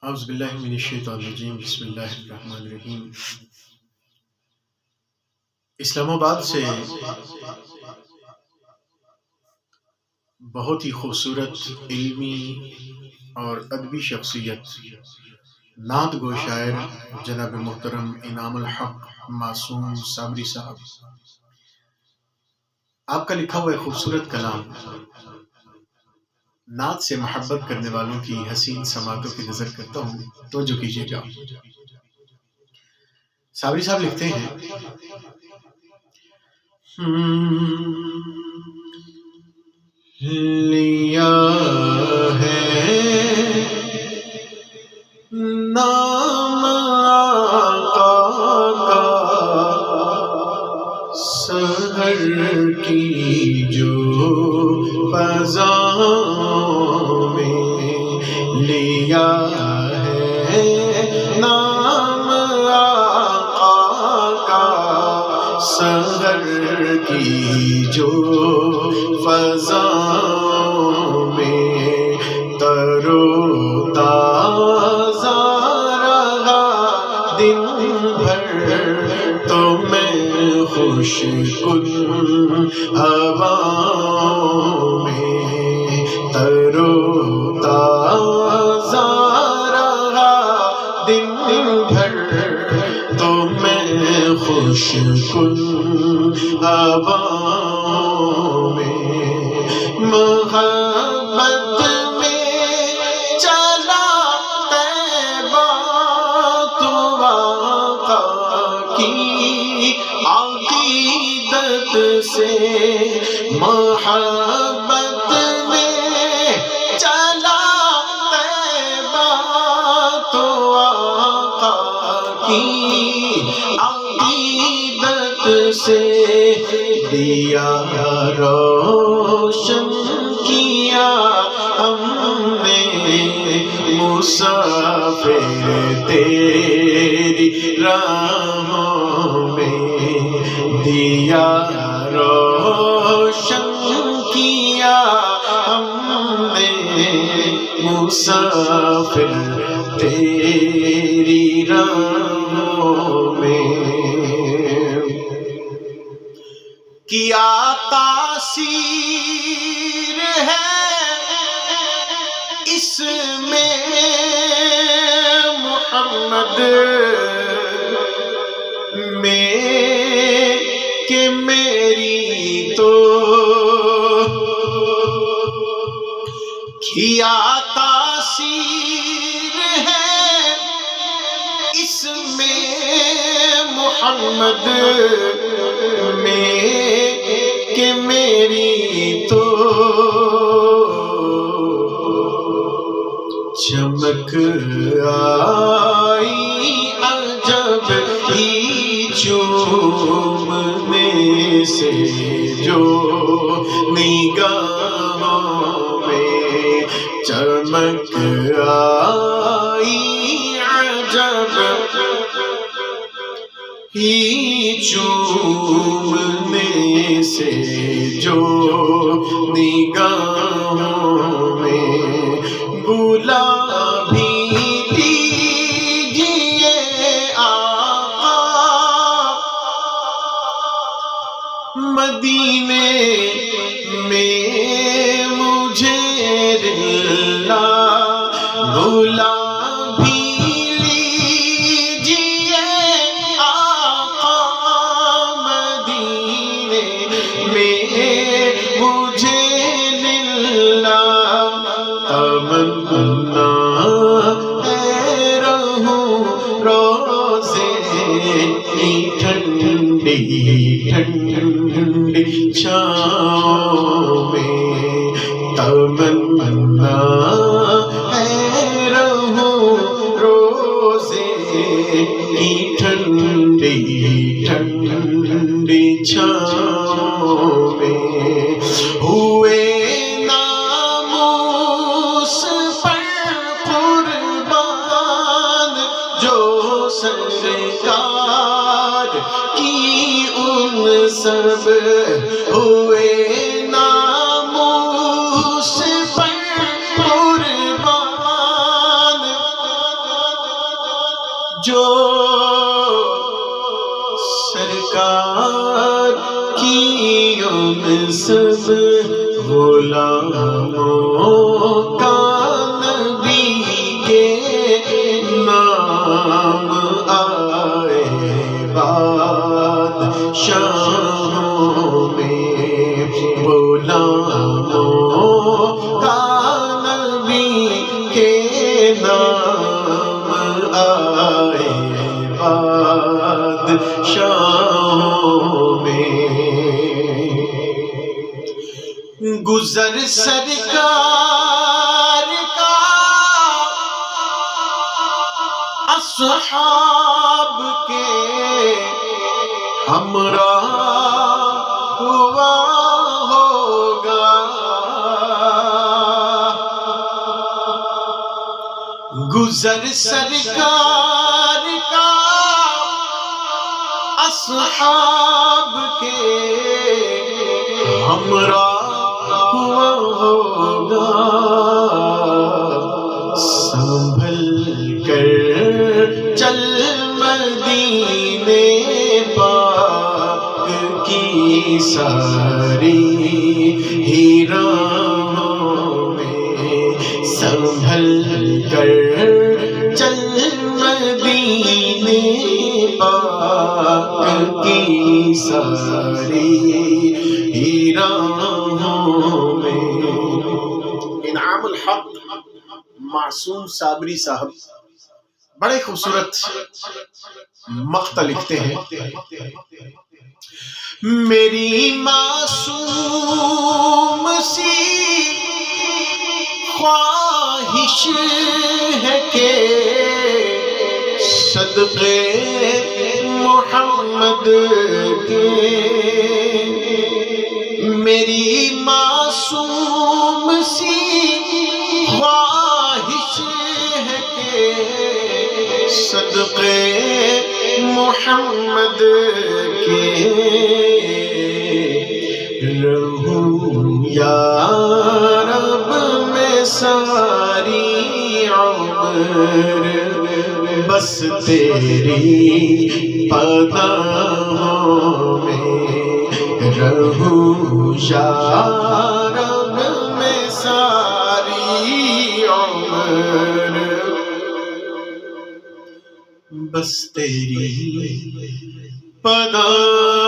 اعوذ باللہ من الشیطان الرجیم بسم اللہ الرحمن الرحیم۔ اسلام آباد سے بہت ہی خوبصورت علمی اور ادبی شخصیت نعت گو شاعر جناب محترم انعام الحق معصوم صابری صاحب، آپ کا لکھا ہوا خوبصورت کلام نعت سے محبت کرنے والوں کی حسین سماعتوں کی نظر کرتا ہوں، توجہ کیجیے گا۔ صابری صاحب لکھتے ہیں، لیا ہے نام آقا کا سحر کی جو فضاؤں میں، لیا ہے نام آقا کا سحر کی جو فضاؤں میں، تر و تازہ رہا دن بھر تو میں خوش کن ہواؤں میں، تر و تازہ رہا دن بھر تو میں خوش کن ہواؤں میں، محبت میں چلا طیبہ تو آقا کی عقیدت سے، محبت میں چلا طیبہ تو آقا کی عقیدت سے، دیا روشن کیا ہم نے مسافر تیری راہوں میں، دیا روشن کیا ہم نے مسافر تیری راہوں میں، کیا تاثیر ہے اس میں محمد میں کہ میری تو کیا تاثیر ہے اس میں محمد میں کہ میری تو چمک آئی عجب ہی چومنے سے جو نگاہوں میں، چمک آئی عجب ہی چومنے سے جو نگاہوں میں، بلا بھی دیجیے آقا مدینے میں مجھے رلا، بلا تمنا ہے رہوں روزے کی ٹھنڈی ٹھنڈی چھاؤں میں، تمنا ہے رہوں روزے کی ٹھنڈی ٹھنڈی چھاؤں میں، ہوئے سرکار کی ان سب ہوئے ناموس پر قربان، ان سب غلاموں کا نبی کے نام آئے بادشاہوں میں، غلاموں کا نبی کے نام آئے بادشاہوں میں۔ گزر سرکار کا اصحاب کے ہمراہ ہوا ہوگا، گزر سرکار کا اصحاب کے ہمراہ ہوا ہوگا، سنبھل کر چل مدینے پاک کی ساری ہی راہوں میں، سنبھل کر چل مدینے پاک کی ساری ہی راہوں میں۔ انعام الحق معصوم صابری صاحب بڑے خوبصورت مقطع لکھتے ہیں، میری معصوم سی خواہش ہے کہ صدقے محمد کے، میری معصوم سی خواہش ہے کہ صدقے محمد کے رہوں یا رب میں ساری عمر، بس تیری پناہوں میں رہوں یا رب میں ساری عمر، بس تیری پناہ